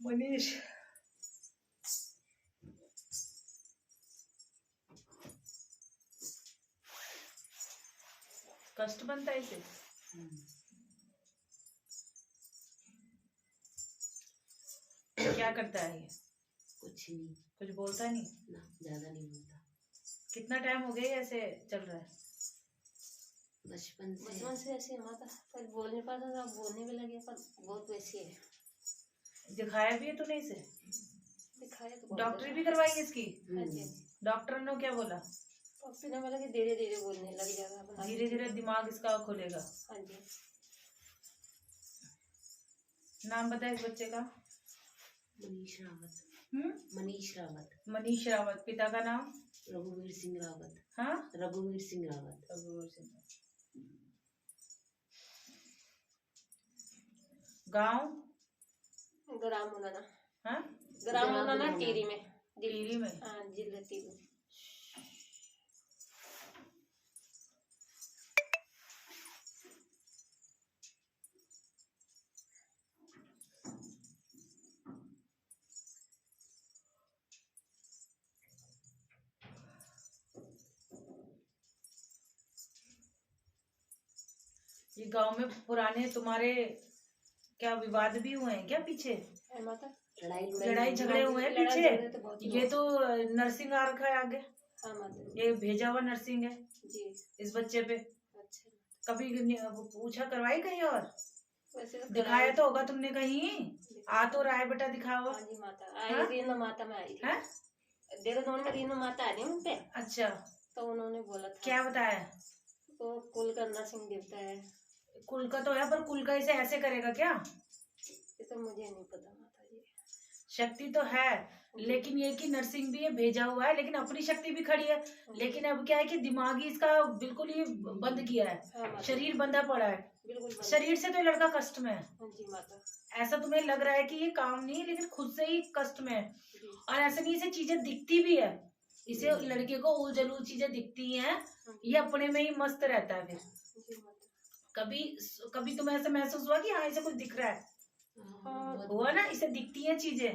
मनीष कष्ट बनता है इसे। क्या करता है ये? कुछ नहीं, कुछ बोलता नहीं ना, ज्यादा नहीं बोलता। कितना टाइम हो गया ऐसे चल रहा है? बचपन से ऐसे माता, पर बोल नहीं पाता था, बोलने भी लगे, पर बहुत वैसी है। दिखाया भी है तूने इसे? दिखाया तो डॉक्टरी भी करवाई है इसकी? हाँ जी। डॉक्टर ने क्या बोला? डॉक्टर ने बोला कि धीरे धीरे बोलने लग जाएगा, धीरे धीरे दिमाग इसका खुलेगा। हाँ जी। नाम बताए इस बच्चे का? मनीष रावत। मनीष रावत। मनीष रावत। पिता का नाम? रघुवीर सिंह रावत। हाँ, रघुवीर सिंह रावत। रघुवीर सिंह। गांव? ग्राम मुनाना। हाँ, ग्राम मुनाना टीरी में। टीरी में? हाँ, जिला टीरी। ये गांव में पुराने तुम्हारे क्या विवाद भी हुए हैं क्या पीछे? माता लड़ाई झगड़े हुए हैं पीछे? ये तो नर्सिंग आ रखा है आगे। हाँ माता। ये भेजा हुआ नर्सिंग है जी इस बच्चे पे। अच्छा। कभी पूछा करवाई कहीं और? वैसे तो दिखाया तो होगा तुमने कहीं? आ तो रहा है बेटा, दिखाओ। हाँ जी माता, आई रीना माता में आई थी। देहरादून में रीना माता आ रही उन पे। अच्छा, तो उन्होंने बोला था। क्या बताया? तो कुल का नरसिंह देवता है। कुल का तो है, पर कुल का इसे ऐसे करेगा क्या? ये तो मुझे नहीं पता माता जी। शक्ति तो है, लेकिन ये कि नर्सिंग भी है, भेजा हुआ है, लेकिन अपनी शक्ति भी खड़ी है। लेकिन अब क्या है कि दिमागी इसका बिल्कुल ही बंद किया है। शरीर बंधा पड़ा है। शरीर से तो ये लड़का कष्ट में है। जी माता। ऐसा तुम्हें लग रहा है कि ये काम नहीं, लेकिन खुद से ही कष्ट में है। और ऐसा नहीं, इसे चीजें दिखती भी है। इसे लड़के को उलझलू चीजें दिखती हैं, ये अपने में ही मस्त रहता है। फिर कभी तुम्हें ऐसा महसूस हुआ कि हाँ इसे कुछ दिख रहा है? हुआ ना, इसे दिखती हैं चीजें।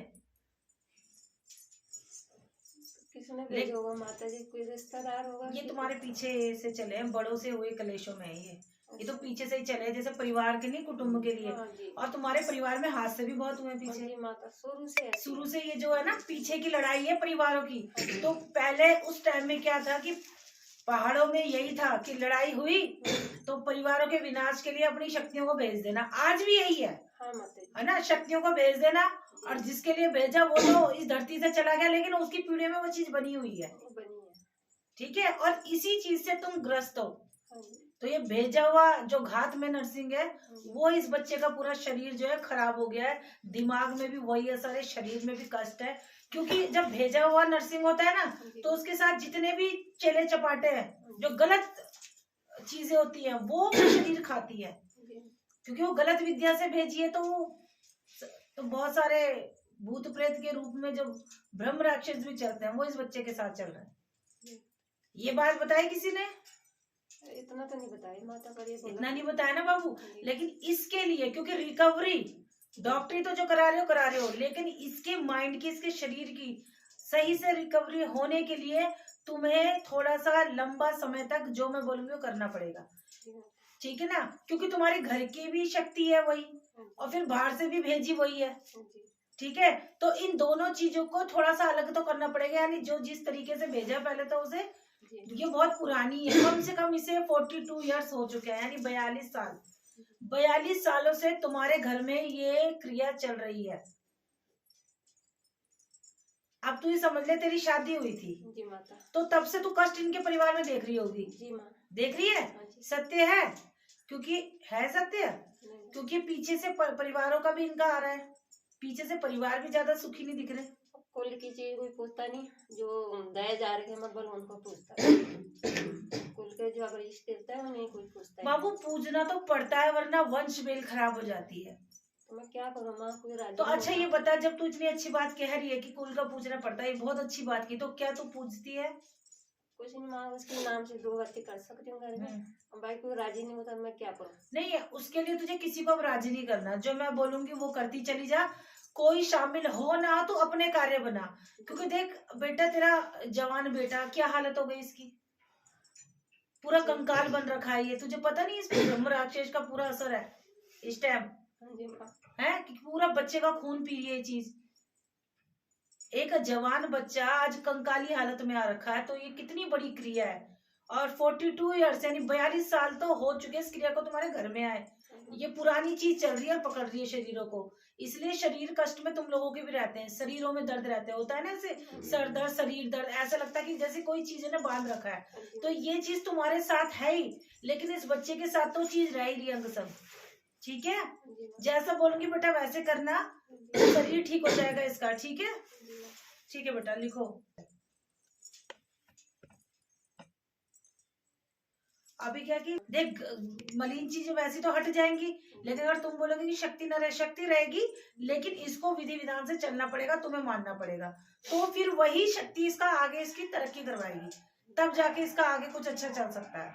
किसने भेजा होगा माता जी, कोई रिश्तेदार होगा। ये तुम्हारे पीछे से चले हैं, बड़ों से हुए कलेशों में है ये तो पीछे से ही चले, जैसे परिवार के नहीं, कुटुंब के लिए। और तुम्हारे परिवार में हादसे भी बहुत हुए पीछे। माता शुरू से ये जो है ना, पीछे की लड़ाई है परिवारों की। तो पहले उस टाइम में क्या था कि पहाड़ों में यही था कि लड़ाई हुई तो परिवारों के विनाश के लिए अपनी शक्तियों को भेज देना। आज भी यही है, है ना, शक्तियों को भेज देना। और जिसके लिए भेजा वो तो इस धरती से चला गया, लेकिन उसकी पीढ़ी में वो चीज बनी हुई है। ठीक है, और इसी चीज से तुम ग्रस्त हो। तो ये भेजा हुआ जो घात में नर्सिंग है, वो इस बच्चे का पूरा शरीर जो है खराब हो गया है। दिमाग में भी वही असर है, शरीर में भी कष्ट है। क्योंकि जब भेजा हुआ नर्सिंग होता है ना, तो उसके साथ जितने भी चेले चपाटे हैं, जो गलत चीजें होती हैं, वो शरीर खाती है। क्योंकि वो गलत विद्या से भेजी है, तो बहुत सारे भूत प्रेत के रूप में जो ब्रह्म राक्षस भी चलते हैं, वो इस बच्चे के साथ चल रहे हैं। ये बात बताई किसी ने? इतना तो नहीं बताया माता, पर ये इतना नहीं बताया ना बाबू। लेकिन इसके लिए, क्योंकि रिकवरी डॉक्टरी तो जो करा रहे हो, लेकिन इसके माइंड की, इसके शरीर की सही से रिकवरी होने के लिए तुम्हें थोड़ा सा लंबा समय तक जो मैं बोलूंगी वो करना पड़ेगा। ठीक है ना, क्योंकि तुम्हारे घर की भी शक्ति है वही, और फिर बाहर से भी भेजी वही है। ठीक है, तो इन दोनों चीजों को थोड़ा सा अलग तो करना पड़ेगा। यानी जो जिस तरीके से भेजा पहले तो उसे, ये बहुत पुरानी है, कम से कम इसे 42 इयर्स हो चुके हैं, यानी 42 साल। 42 सालों से तुम्हारे घर में ये क्रिया चल रही है। अब तू ये समझ ले, तेरी शादी हुई थी जी माता, तो तब से तू कष्ट इनके परिवार में देख रही होगी। जी माँ, देख रही है। सत्य है, क्योंकि है सत्य, क्योंकि पीछे से परिवारों का भी इनका आ रहा है। पीछे से परिवार भी ज्यादा सुखी नहीं दिख रहे। कुल की चीज कोई पूछता नहीं, जो दहेज आ रहे हैं मतलब उनको पूछता है। कुल के जो अगर इष्ट देवता है उन्हें कोई पूछता है। बाबू पूजना तो पड़ता है, वरना वंश बेल खराब हो जाती है। तो मैं क्या करूँ माँ, कोई राजी तो अच्छा ये बता, जब तू इतनी अच्छी बात कह रही है कि कुल का पूजना पड़ता है, ये बहुत अच्छी बात की, तो क्या तू पूछती है? कुछ नहीं माँ, उसके नाम से 2 बातें कर सकती हूँ घर में। भाई कोई राजी नहीं होता, मैं क्या करूँ? नहीं, उसके लिए तुझे किसी को अब राजी नहीं करना। जो मैं बोलूंगी वो करती चली जा। कोई शामिल हो ना हो तो अपने कार्य बना, क्योंकि देख बेटा तेरा जवान बेटा क्या हालत हो गई इसकी, पूरा कंकाल बन रखा है ये, तुझे पता नहीं इस पे ब्रह्म राक्षस का पूरा असर है इस टाइम, हाँ जी माँ। है कि पूरा बच्चे का खून पी रही है ये चीज। एक जवान बच्चा आज कंकाली हालत में आ रखा है, तो ये कितनी बड़ी क्रिया है। और 42 ईयर्स यानी 42 साल तो हो चुके इस क्रिया को तुम्हारे घर में आए, ये पुरानी चीज चल रही है और पकड़ रही है शरीरों को, इसलिए शरीर कष्ट में तुम लोगों के भी रहते हैं, शरीरों में दर्द रहते हैं, होता है ना ऐसे सर दर्द शरीर दर्द, ऐसा लगता है कि जैसे कोई चीज ने बांध रखा है। तो ये चीज तुम्हारे साथ है ही, लेकिन इस बच्चे के साथ तो चीज रह ही रही है अंग सब, ठीक है। जैसा बोलूंगी बेटा वैसे करना, शरीर ठीक हो जाएगा इसका, ठीक है। ठीक है बेटा लिखो। अभी क्या कि देख मलिन चीजें वैसी तो हट जाएंगी, लेकिन अगर तुम बोलोगे कि शक्ति न रहे, शक्ति रहेगी, लेकिन इसको विधि विधान से चलना पड़ेगा, तुम्हें मानना पड़ेगा, तो फिर वही शक्ति इसका आगे इसकी तरक्की करवाएगी, तब जाके इसका आगे कुछ अच्छा चल सकता है,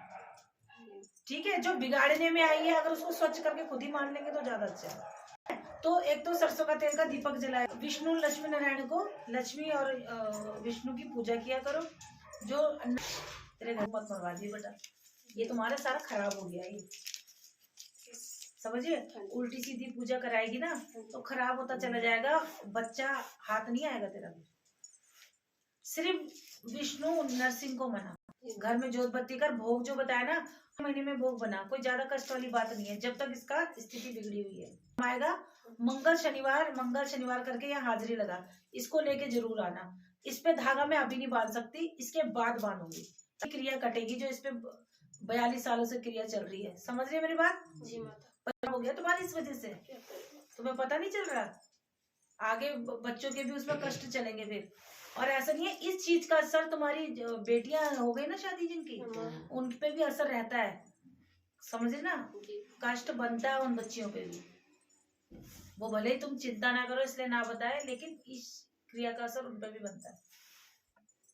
ठीक है। जो बिगाड़ने में आई है अगर उसको स्वच्छ करके खुद ही मान लेंगे तो ज्यादा अच्छा है। तो एक तो सरसों का तेल का दीपक जलाए, विष्णु लक्ष्मी नारायण को, लक्ष्मी और विष्णु की पूजा किया करो। जो तेरे घर मत मरवा दी बेटा, ये तुम्हारा सारा खराब हो गया, ये समझिए, उल्टी सीधी पूजा कराएगी ना तो खराब होता चला जाएगा, बच्चा हाथ नहीं आएगा तेरा। सिर्फ विष्णु नरसिंह को मना, घर में जोत बत्ती कर, भोग जो बताया ना महीने में भोग बना, कोई ज्यादा कष्ट वाली बात नहीं है, जब तक इसका स्थिति बिगड़ी हुई है। आएगा मंगल शनिवार करके यहाँ हाजिरी लगा, इसको लेके जरूर आना। इस पे धागा मैं अभी नहीं बांध सकती, इसके बाद बांधूंगी, क्रिया कटेगी जो इस पे 42 सालों से क्रिया चल रही है, समझ रही है मेरी बात जी माता। हो गया तुम्हारी इस वजह से, तुम्हें पता नहीं चल रहा, आगे बच्चों के भी उसमें कष्ट चलेंगे फिर। और ऐसा नहीं है, इस चीज का असर तुम्हारी बेटियां हो गई ना शादी जिनकी, उन पे भी असर रहता है, समझे ना, कष्ट बनता है उन बच्चियों पे भी। वो भले ही तुम चिंता ना करो इसलिए ना बताए, लेकिन इस क्रिया का असर उन पे भी बनता है।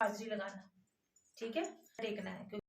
हाजिरी लगाना, ठीक है, टेकना है।